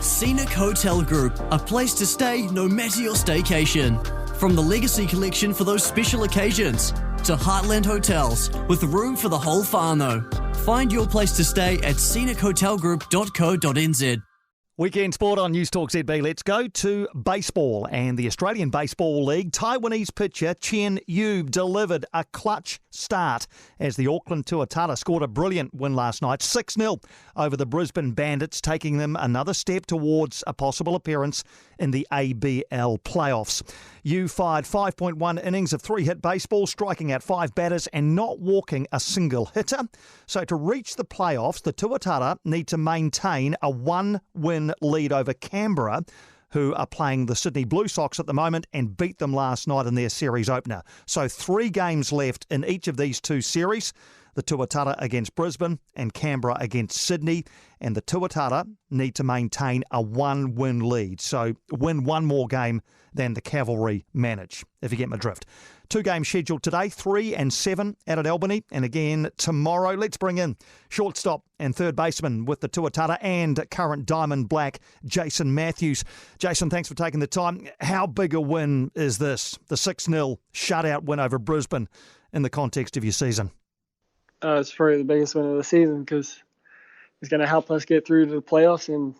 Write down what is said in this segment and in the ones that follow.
Scenic Hotel Group, a place to stay no matter your staycation. From the Legacy Collection for those special occasions, to Heartland Hotels, with room for the whole whānau. Find your place to stay at scenichotelgroup.co.nz. Weekend sport on News Talk ZB. Let's go to baseball and the Australian Baseball League. Taiwanese pitcher Chen Yu delivered a clutch start as the Auckland Tuatara scored a brilliant win last night, 6-0 over the Brisbane Bandits, taking them another step towards a possible appearance in the ABL Playoffs. Yu fired 5.1 innings of 3-hit baseball, striking out 5 batters and not walking a single hitter. So to reach the playoffs, the Tuatara need to maintain a 1-win lead over Canberra, who are playing the Sydney Blue Sox at the moment and beat them last night in their series opener. So 3 games left in each of these 2 series. The Tuatara against Brisbane and Canberra against Sydney. And the Tuatara need to maintain a 1-win lead. So win 1 more game than the Cavalry manage, if you get my drift. 2 games scheduled today, 3 and 7 out at Albany. And again tomorrow. Let's bring in shortstop and third baseman with the Tuatara and current Diamond Black, Jason Matthews. Jason, thanks for taking the time. How big a win is this, the 6-0 shutout win over Brisbane, in the context of your season? It's probably the biggest win of the season because it's going to help us get through to the playoffs and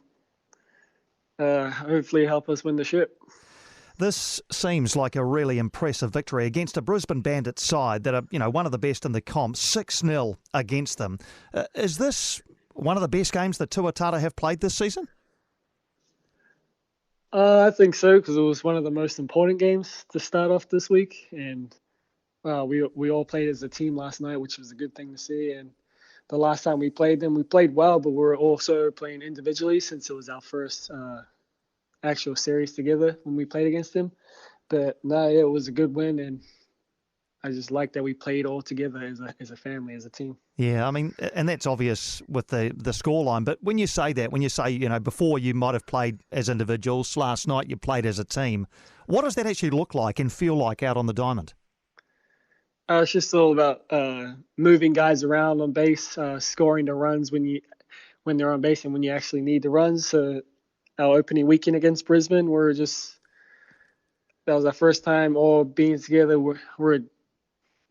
hopefully help us win the ship. This seems like a really impressive victory against a Brisbane Bandits side that are, one of the best in the comp, 6-0 against them. Is this one of the best games that Tuatara have played this season? I think so, because it was one of the most important games to start off this week. And we all played as a team last night, which was a good thing to see. And the last time we played them, we played well, but we were also playing individually since it was our first actual series together when we played against them. But no, it was a good win, and I just like that we played all together as a family, as a team. Yeah, I mean, and that's obvious with the scoreline. But when you say that, before you might have played as individuals, last night you played as a team, what does that actually look like and feel like out on the diamond? It's just all about moving guys around on base, scoring the runs when they're on base and when you actually need the runs. So our opening weekend against Brisbane, that was our first time all being together. We're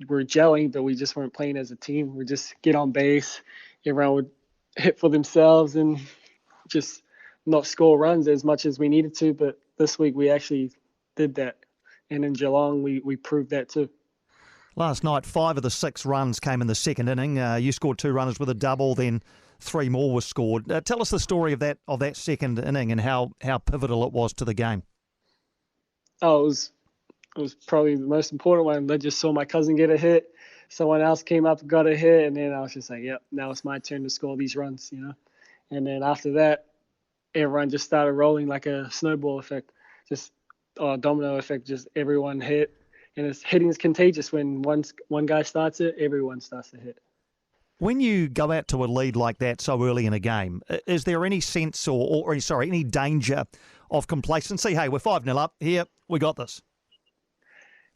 gelling, but we just weren't playing as a team. We just get on base, everyone would hit for themselves and just not score runs as much as we needed to. But this week we actually did that. And in Geelong, we proved that too. Last night, 5 of the 6 runs came in the second inning. You scored 2 runners with a double, then 3 more were scored. Tell us the story of that second inning and how pivotal it was to the game. Oh, it was probably the most important one. I just saw my cousin get a hit. Someone else came up and got a hit, and then I was just like, yep, now it's my turn to score these runs, And then after that, everyone just started rolling like a snowball effect, just a domino effect, just everyone hit. And hitting is contagious. When one guy starts it, everyone starts to hit. When you go out to a lead like that so early in a game, is there any sense any danger of complacency? Hey, we're 5-0 up here. We got this.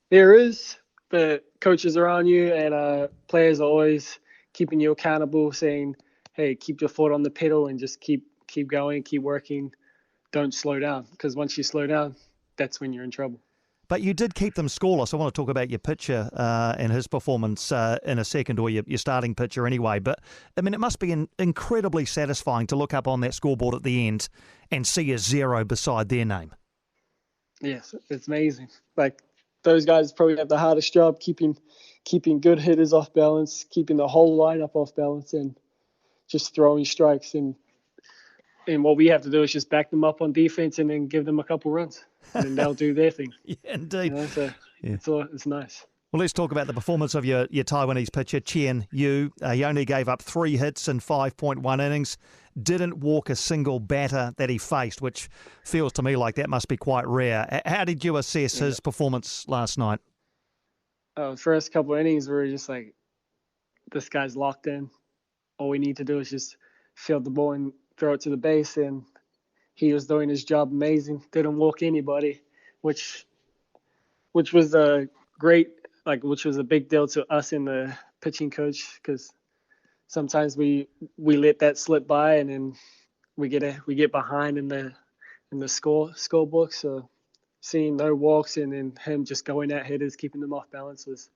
There is, but coaches are on you, and players are always keeping you accountable, saying, hey, keep your foot on the pedal and just keep going, keep working. Don't slow down, because once you slow down, that's when you're in trouble. But you did keep them scoreless. I want to talk about your pitcher and his performance in a second, or your starting pitcher anyway. But, I mean, it must be incredibly satisfying to look up on that scoreboard at the end and see a 0 beside their name. Yes, it's amazing. Like, those guys probably have the hardest job, keeping good hitters off balance, keeping the whole lineup off balance, and just throwing strikes. And what we have to do is just back them up on defense and then give them a couple runs. And then they'll do their thing. Yeah, indeed. It's nice. Well, let's talk about the performance of your Taiwanese pitcher, Chen Yu. He only gave up 3 hits in 5.1 innings, didn't walk a single batter that he faced, which feels to me like that must be quite rare. How did you assess his performance last night? First couple of innings, we were just like, this guy's locked in. All we need to do is just field the ball and throw it to the base, and he was doing his job amazing. Didn't walk anybody, which was a big deal to us and the pitching coach, because sometimes we let that slip by, and then we get behind in the scorebook. So seeing no walks and then him just going at hitters, keeping them off balance was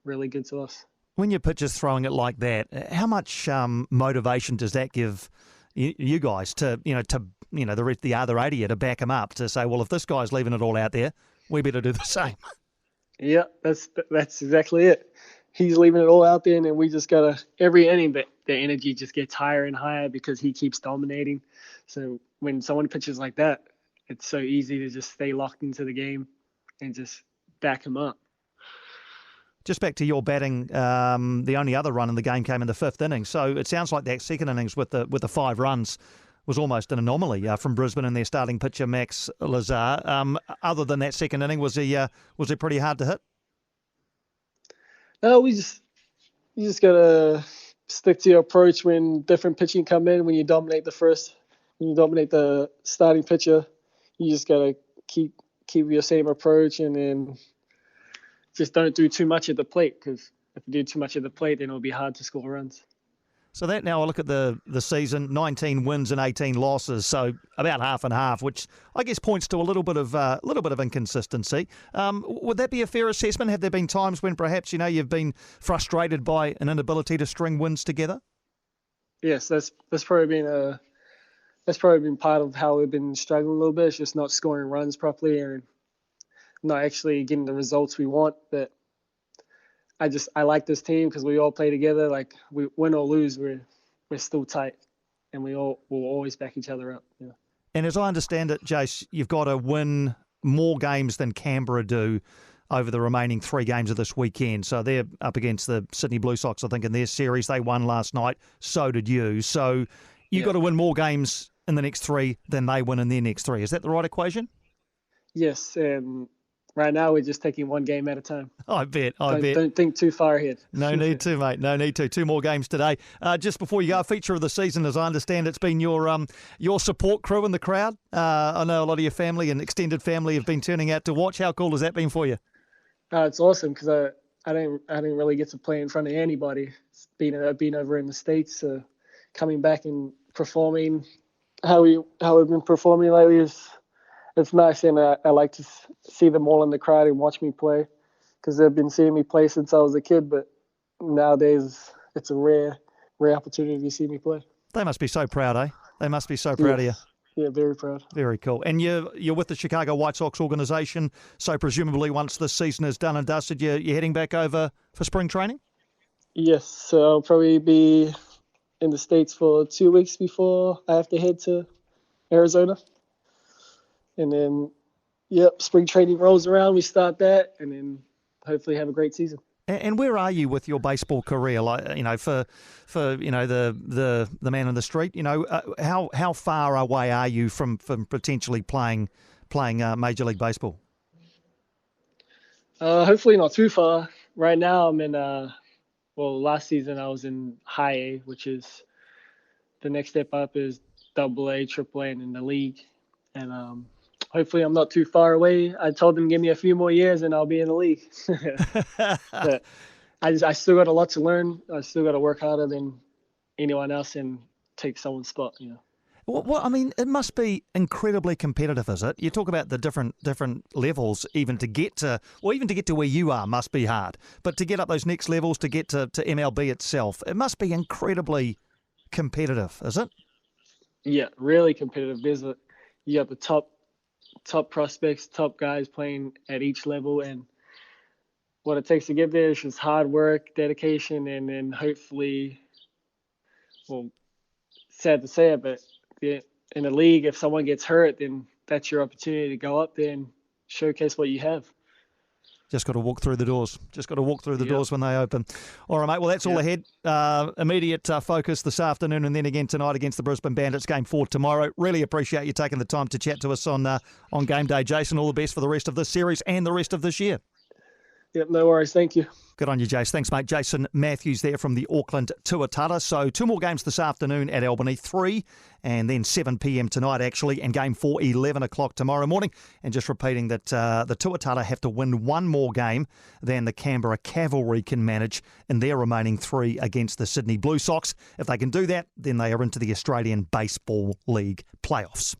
really good to us. When your pitcher's throwing it like that, how much motivation does that give you guys to the other 80 to back him up, to say, well, if this guy's leaving it all out there, we better do the same? Yeah, that's exactly it. He's leaving it all out there, and then we just gotta every inning, but the energy just gets higher and higher because he keeps dominating. So when someone pitches like that, it's so easy to just stay locked into the game and just back him up. Just back to your batting, the only other run in the game came in the 5th inning. So it sounds like that second innings with the 5 runs was almost an anomaly from Brisbane and their starting pitcher Max Lazar. Other than that second inning, was he pretty hard to hit? No, you just gotta stick to your approach when different pitching come in. When you dominate the starting pitcher, you just gotta keep your same approach, and then just don't do too much at the plate, because if you do too much at the plate, then it'll be hard to score runs. So that now I look at the season, 19 wins and 18 losses, so about half and half, which I guess points to a little bit of inconsistency. Would that be a fair assessment? Have there been times when perhaps you've been frustrated by an inability to string wins together? Yes, that's probably been part of how we've been struggling a little bit. It's just not scoring runs properly and not actually getting the results we want. But I like this team because we all play together. Like, we win or lose, we're still tight, and will always back each other up. Yeah. And as I understand it, Jace, you've got to win more games than Canberra do over the remaining 3 games of this weekend. So they're up against the Sydney Blue Sox, I think, in their series. They won last night. So did you. So you've got to win more games in the next 3 than they win in their next 3. Is that the right equation? Yes, and right now we're just taking one game at a time. I bet. Don't think too far ahead. No need to, mate. No need to. 2 more games today. Just before you go, a feature of the season, as I understand, it's been your support crew in the crowd. I know a lot of your family and extended family have been turning out to watch. How cool has that been for you? It's awesome because I didn't really get to play in front of anybody. Being over in the States, so coming back and performing how we've been performing lately it's nice, and I like to see them all in the crowd and watch me play, because they've been seeing me play since I was a kid, but nowadays it's a rare opportunity to see me play. They must be so proud, eh? They must be so proud of you. Yeah, very proud. Very cool. And you're with the Chicago White Sox organisation, so presumably once this season is done and dusted, you're heading back over for spring training? Yes, so I'll probably be in the States for 2 weeks before I have to head to Arizona. And then, spring training rolls around, we start that, and then hopefully have a great season. And where are you with your baseball career? Like, for the man in the street, how far away are you from potentially playing Major League Baseball? Hopefully not too far. Right now I'm in last season I was in High A, which is the next step up is Double A, Triple A, and in the league. And hopefully I'm not too far away. I told them give me a few more years and I'll be in the league. But I still got a lot to learn. I still got to work harder than anyone else and take someone's spot. Well, I mean, it must be incredibly competitive, is it? You talk about the different levels, even to get to where you are must be hard. But to get up those next levels, to get to MLB itself, it must be incredibly competitive, is it? Yeah, really competitive. You got the top prospects, top guys playing at each level, and what it takes to get there is just hard work, dedication, and then hopefully, sad to say it, but in the league, if someone gets hurt, then that's your opportunity to go up there and showcase what you have. Just got to walk through the doors. Doors when they open. All right, mate. Well, that's all ahead. Immediate focus this afternoon and then again tonight against the Brisbane Bandits. Game 4 tomorrow. Really appreciate you taking the time to chat to us on game day, Jason. All the best for the rest of this series and the rest of this year. Yep, no worries. Thank you. Good on you, Jace. Thanks, mate. Jason Matthews there from the Auckland Tuatara. So 2 more games this afternoon at Albany, 3 and then 7 p.m. tonight, actually, and game 4, 11 o'clock tomorrow morning. And just repeating that the Tuatara have to win 1 more game than the Canberra Cavalry can manage in their remaining 3 against the Sydney Blue Sox. If they can do that, then they are into the Australian Baseball League playoffs.